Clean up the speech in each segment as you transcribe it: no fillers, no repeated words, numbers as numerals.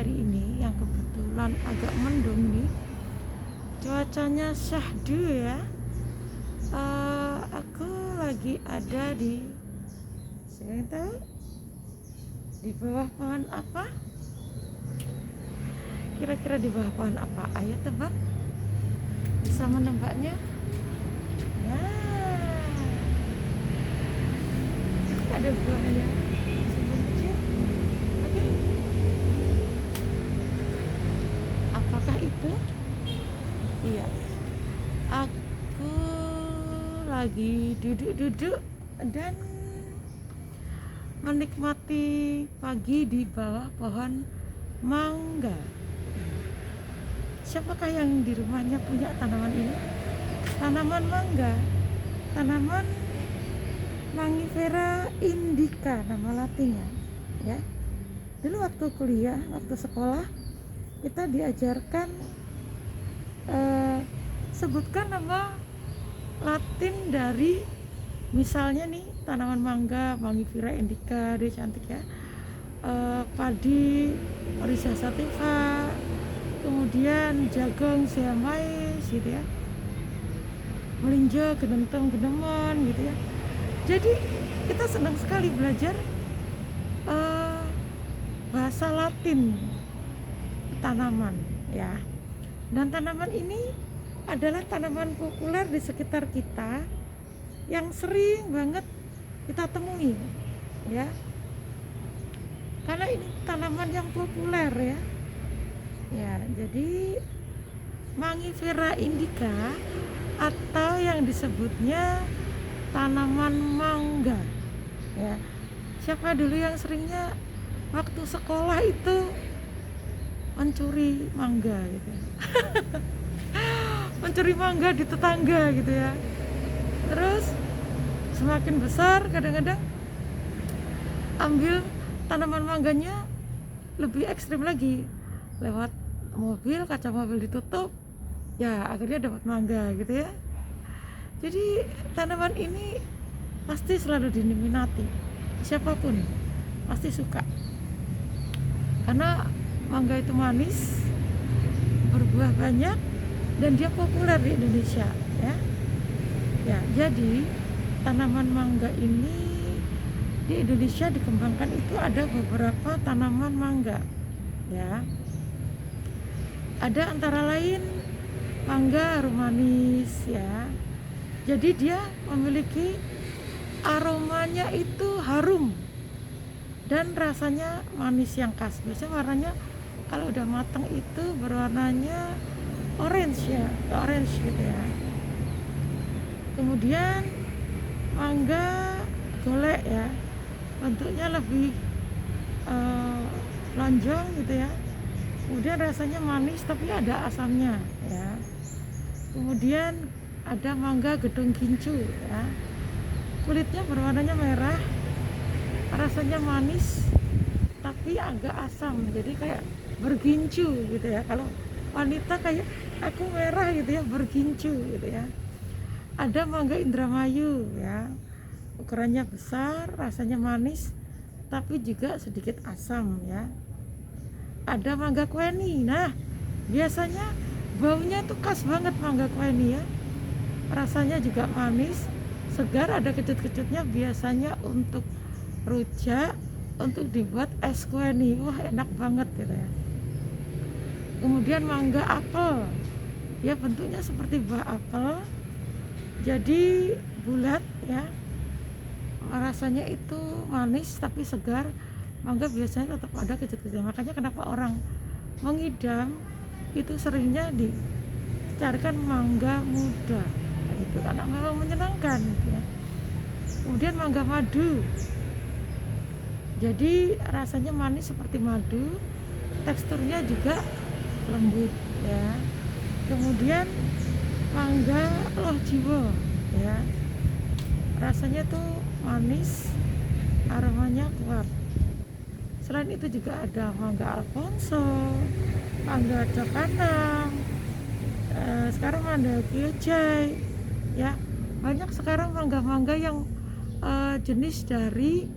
hari ini yang kebetulan agak mendung nih, cuacanya syahdu ya. Aku lagi ada di, saya tahu di bawah pohon apa? Kira-kira di bawah pohon apa? Ayo tebak, bisa menebaknya? Ya, ada buahnya. Sebenarnya, oke. Apakah itu? Iya. Aku lagi duduk-duduk dan menikmati pagi di bawah pohon mangga. Siapakah yang di rumahnya punya tanaman ini? Tanaman mangga, tanaman Mangifera indica nama latinnya ya. Dulu waktu kuliah, waktu sekolah, kita diajarkan sebutkan nama latin dari, misalnya nih, tanaman mangga Mangifera indica, dia cantik ya. Padi Orisa sativa, kemudian jagung siamais gitu ya, melinjo genentong genemon gitu ya. Jadi kita senang sekali belajar bahasa Latin tanaman ya. Dan tanaman ini adalah tanaman populer di sekitar kita yang sering banget kita temui ya, karena ini tanaman yang populer ya. Ya, jadi Mangifera indica atau yang disebutnya tanaman mangga ya. Siapa dulu yang seringnya waktu sekolah itu mencuri mangga gitu mencuri mangga di tetangga gitu ya. Terus semakin besar kadang-kadang ambil tanaman mangganya lebih ekstrim lagi, lewat mobil, kaca mobil ditutup ya, akhirnya dapat mangga gitu ya. Jadi tanaman ini pasti selalu diminati, siapapun pasti suka, karena mangga itu manis, berbuah banyak, dan dia populer di Indonesia ya. Ya, jadi tanaman mangga ini di Indonesia dikembangkan itu ada beberapa tanaman mangga ya. Ada antara lain mangga harum manis ya. Jadi dia memiliki aromanya itu harum dan rasanya manis yang khas. Biasanya warnanya kalau udah matang itu berwarnanya orange ya, orange gitu ya. Kemudian mangga golek ya, bentuknya lebih lonjong gitu ya. Kemudian rasanya manis tapi ada asamnya ya. Kemudian ada mangga gedung gincu ya, kulitnya berwarnanya merah, rasanya manis tapi agak asam, jadi kayak bergincu gitu ya. Kalau wanita kayak aku merah gitu ya, bergincu gitu ya. Ada mangga Indramayu ya, ukurannya besar, rasanya manis tapi juga sedikit asam ya. Ada mangga Kweni, nah biasanya baunya tuh khas banget mangga Kweni ya, rasanya juga manis, segar, ada kecut-kecutnya, biasanya untuk rujak, untuk dibuat es Kweni, wah enak banget gitu ya. Kemudian mangga apel ya, bentuknya seperti buah apel, jadi bulat ya, rasanya itu manis tapi segar. Mangga biasanya tetap ada kecut-kecutnya, makanya kenapa orang mengidam itu seringnya dicarikan mangga muda itu, karena memang menyenangkan gitu ya. Kemudian mangga madu, jadi rasanya manis seperti madu, teksturnya juga lembut ya. Kemudian mangga loh jiwo ya, rasanya tuh manis, aromanya kuat. Selain itu juga ada mangga Alfonso, mangga Japanang, sekarang mangga Kyojai ya. Banyak sekarang mangga-mangga yang jenis dari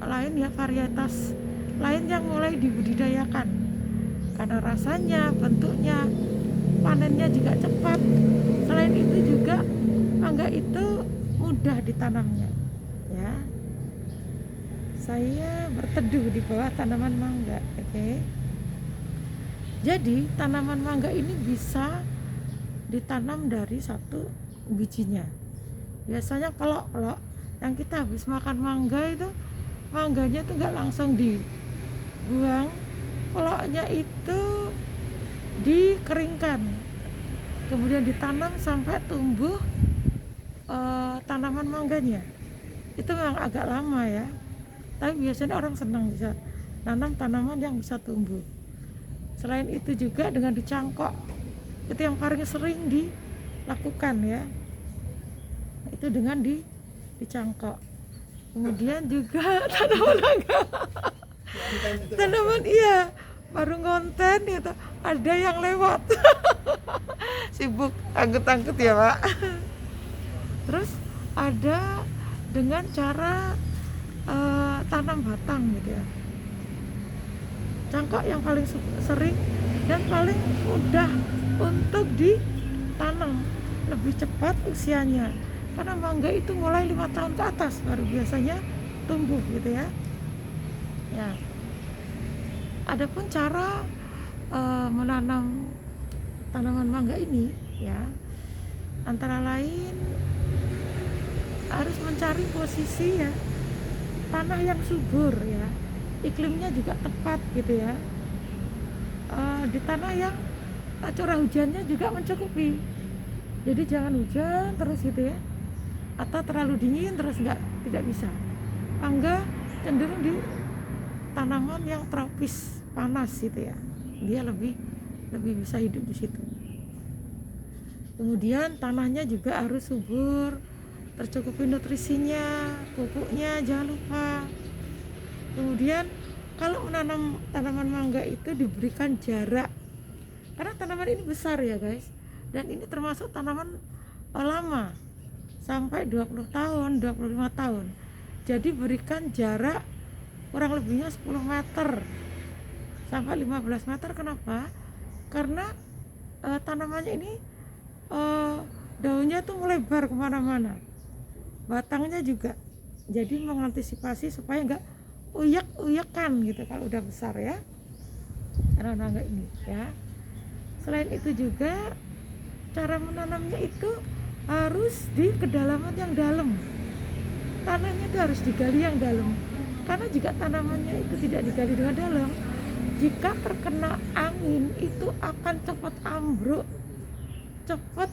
lain ya, varietas lain yang mulai dibudidayakan karena rasanya, bentuknya, panennya juga cepat. Selain itu juga mangga itu mudah ditanamnya, ya. Saya berteduh di bawah tanaman mangga, oke. Jadi tanaman mangga ini bisa ditanam dari satu bijinya. Biasanya kalau yang kita habis makan mangga itu, mangganya itu nggak langsung dibuang, koloknya itu dikeringkan, kemudian ditanam sampai tumbuh tanaman mangganya. Itu memang agak lama ya, tapi biasanya orang senang bisa tanam tanaman yang bisa tumbuh. Selain itu juga dengan dicangkok, itu yang paling sering dilakukan ya, itu dengan dicangkok. Kemudian juga tanaman iya, baru konten itu ada yang lewat. Sibuk angkut-angkut ya Pak. Terus ada dengan cara tanam batang gitu ya. Cangkok yang paling sering dan paling mudah untuk ditanam, lebih cepat usianya. Karena mangga itu mulai 5 tahun ke atas baru biasanya tumbuh gitu ya. Ya. Adapun cara menanam tanaman mangga ini ya, antara lain harus mencari posisi ya, tanah yang subur ya, iklimnya juga tepat gitu ya, di tanah yang curah hujannya juga mencukupi. Jadi jangan hujan terus gitu ya, atau terlalu dingin terus tidak bisa. Mangga cenderung di tanaman yang tropis panas gitu ya, dia lebih bisa hidup di situ. Kemudian tanahnya juga harus subur, tercukupi nutrisinya, pupuknya jangan lupa. Kemudian kalau menanam tanaman mangga itu diberikan jarak, karena tanaman ini besar ya guys, dan ini termasuk tanaman lama sampai 20 tahun, 25 tahun. Jadi berikan jarak kurang lebihnya 10 meter sampai 15 meter. Kenapa? Karena tanamannya ini daunnya tuh melebar kemana-mana, batangnya juga, jadi mengantisipasi supaya nggak uyak-uyakan gitu kalau udah besar ya, karena mangga ini ya. Selain itu juga cara menanamnya itu harus di kedalaman yang dalam, tanahnya itu harus digali yang dalam, karena jika tanamannya itu tidak digali dengan dalam, jika terkena angin itu akan cepat ambruk, cepat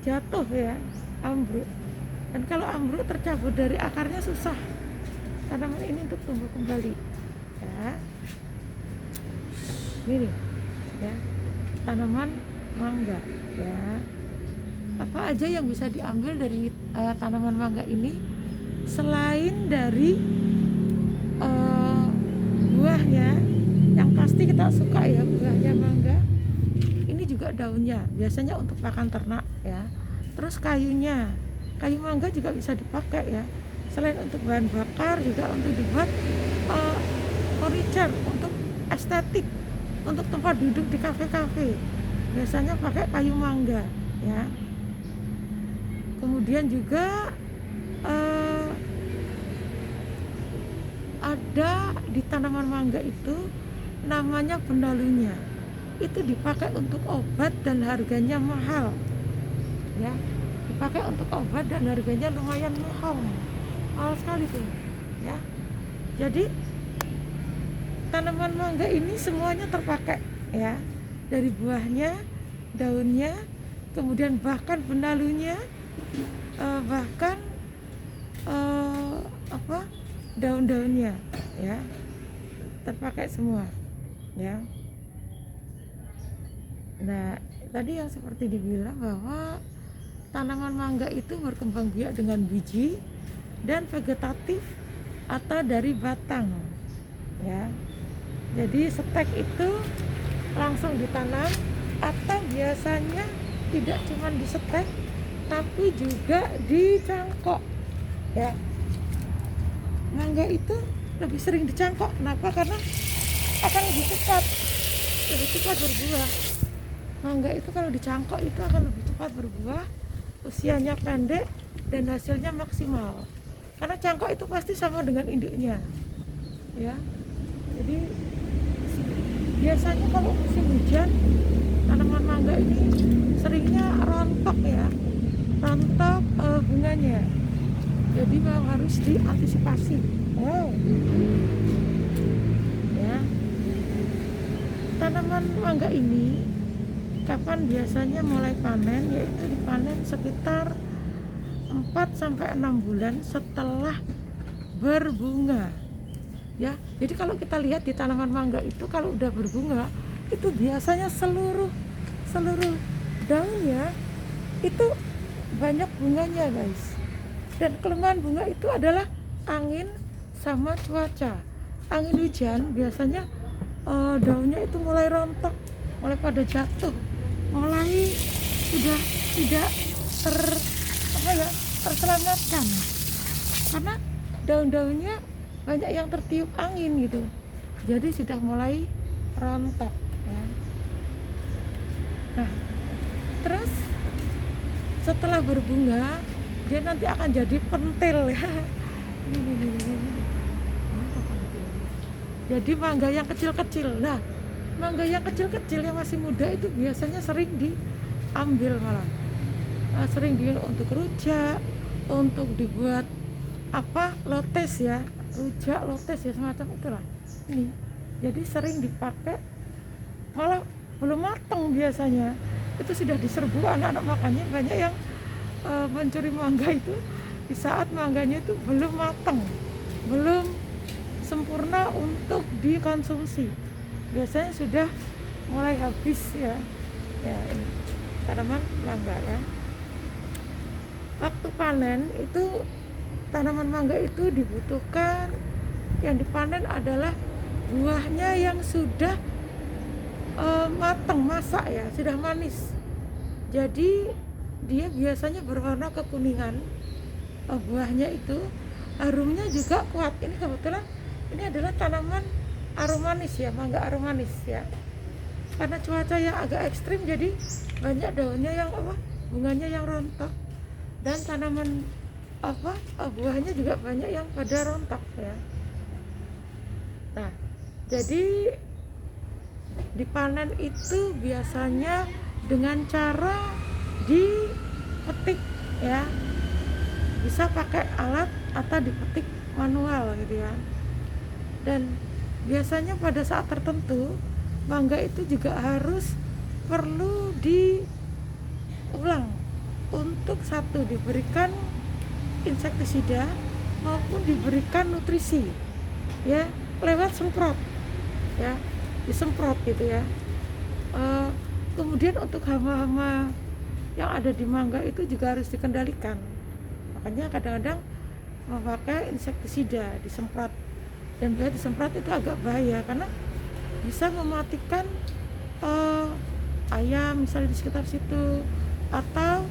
jatuh ya, ambruk. Dan kalau ambruk tercabut dari akarnya susah tanaman ini untuk tumbuh kembali ya. Ini ya, tanaman mangga ya. Apa aja yang bisa diambil dari tanaman mangga ini selain dari buahnya yang pasti kita suka ya, buahnya mangga. Ini juga daunnya biasanya untuk pakan ternak ya. Terus kayunya, kayu mangga juga bisa dipakai ya, selain untuk bahan bakar juga untuk dibuat furniture, untuk estetik, untuk tempat duduk di kafe-kafe biasanya pakai kayu mangga ya. Kemudian juga ada di tanaman mangga itu namanya benalunya, itu dipakai untuk obat dan harganya mahal ya, dipakai untuk obat dan harganya lumayan mahal sekali tuh ya. Jadi tanaman mangga ini semuanya terpakai ya, dari buahnya, daunnya, kemudian bahkan benalunya, bahkan daun-daunnya ya, terpakai semua ya. Nah tadi yang seperti dibilang bahwa tanaman mangga itu berkembang biak dengan biji dan vegetatif atau dari batang ya. Jadi stek itu langsung ditanam, atau biasanya tidak cuma di stek tapi juga dicangkok ya. Mangga itu lebih sering dicangkok. Kenapa? Karena akan lebih cepat berbuah. Mangga itu kalau dicangkok itu akan lebih cepat berbuah, usianya pendek dan hasilnya maksimal. Karena cangkok itu pasti sama dengan induknya, ya. Jadi biasanya kalau musim hujan tanaman mangga ini seringnya rontok ya, rontok bunganya. Jadi memang harus diantisipasi. Wow. Ya. Tanaman mangga ini kapan biasanya mulai panen? Yaitu dipanen sekitar 4-6 bulan setelah berbunga. Ya, jadi kalau kita lihat di tanaman mangga itu kalau udah berbunga itu biasanya seluruh daunnya itu banyak bunganya, guys. Dan kelemahan bunga itu adalah angin sama cuaca. Angin hujan biasanya daunnya itu mulai rontok, mulai pada jatuh, mulai sudah tidak terselamatkan karena daun-daunnya banyak yang tertiup angin gitu, jadi sudah mulai rontok ya. Nah, terus setelah berbunga dia nanti akan jadi pentil ya. Jadi mangga yang kecil-kecil. Nah, mangga yang kecil-kecil yang masih muda itu biasanya sering diambil malah. Sering untuk rujak, untuk dibuat lotes ya, rujak lotes ya, semacam itulah. Ini jadi sering dipakai, malah belum matang biasanya itu sudah diserbu anak-anak. Makanya banyak yang mencuri mangga itu di saat mangganya itu belum matang, belum sempurna untuk dikonsumsi, biasanya sudah mulai habis ya. Ya, ini tanaman mangga ya. Waktu panen itu tanaman mangga itu dibutuhkan, yang dipanen adalah buahnya yang sudah matang, masak ya, sudah manis. Jadi dia biasanya berwarna kekuningan. Buahnya itu harumnya juga kuat. Ini kebetulan ini adalah tanaman aromanis ya, mangga aromanis ya. Karena cuaca yang agak ekstrim jadi banyak daunnya yang bunganya yang rontok, dan tanaman buahnya juga banyak yang pada rontok ya. Nah, jadi dipanen itu biasanya dengan cara dipetik ya, bisa pakai alat atau dipetik manual gitu ya. Dan biasanya pada saat tertentu mangga itu juga perlu diulang untuk satu diberikan insektisida maupun diberikan nutrisi ya, lewat semprot ya, disemprot gitu ya. Kemudian untuk hama-hama yang ada di mangga itu juga harus dikendalikan. Makanya kadang-kadang memakai insektisida, disemprot. Dan bila disemprot itu agak bahaya karena bisa mematikan ayam misalnya di sekitar situ, atau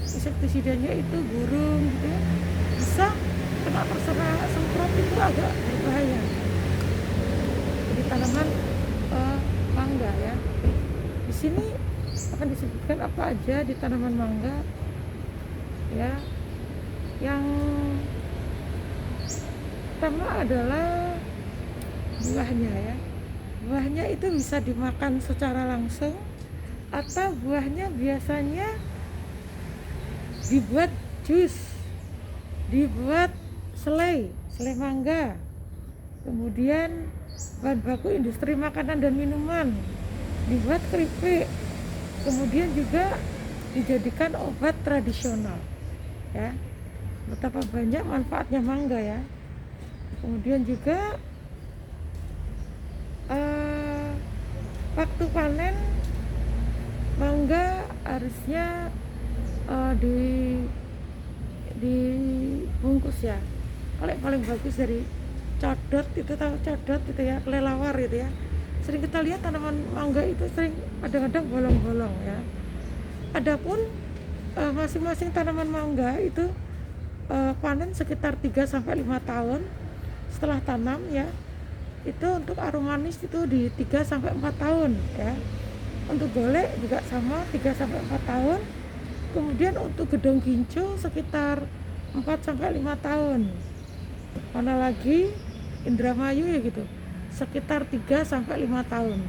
insektisidanya itu burung gitu ya, bisa kena terserah semprot, itu agak berbahaya di tanaman mangga ya. Di sini akan disebutkan apa aja di tanaman mangga ya. Yang pertama adalah buahnya ya. Buahnya itu bisa dimakan secara langsung, atau buahnya biasanya dibuat jus, dibuat selai mangga. Kemudian bahan baku industri makanan dan minuman, dibuat keripik. Kemudian juga dijadikan obat tradisional ya. Betapa banyak manfaatnya mangga ya. Kemudian juga waktu panen mangga harusnya dibungkus ya. Kalau paling bagus dari codot, itu tahu codot itu ya, kelelawar itu ya. Sering kita lihat tanaman mangga itu sering kadang-kadang bolong-bolong ya. Adapun masing-masing tanaman mangga itu panen sekitar 3-5 tahun setelah tanam ya, itu untuk arum manis itu di 3-4 tahun ya. Untuk golek juga sama 3-4 tahun. Kemudian untuk gedong gincu sekitar 4-5 tahun. Mana lagi Indramayu ya gitu, sekitar 3-5 tahun.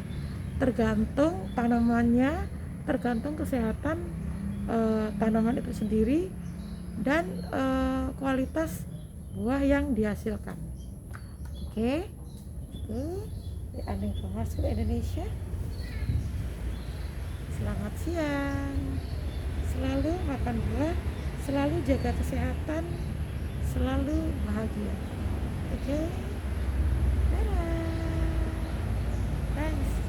Tergantung tanamannya, tergantung kesehatan tanaman itu sendiri dan kualitas buah yang dihasilkan. Oke. Itu ada informasi Indonesia. Selamat siang. Selalu makan buah, selalu jaga kesehatan, selalu bahagia. Oke. Dadah. Thanks.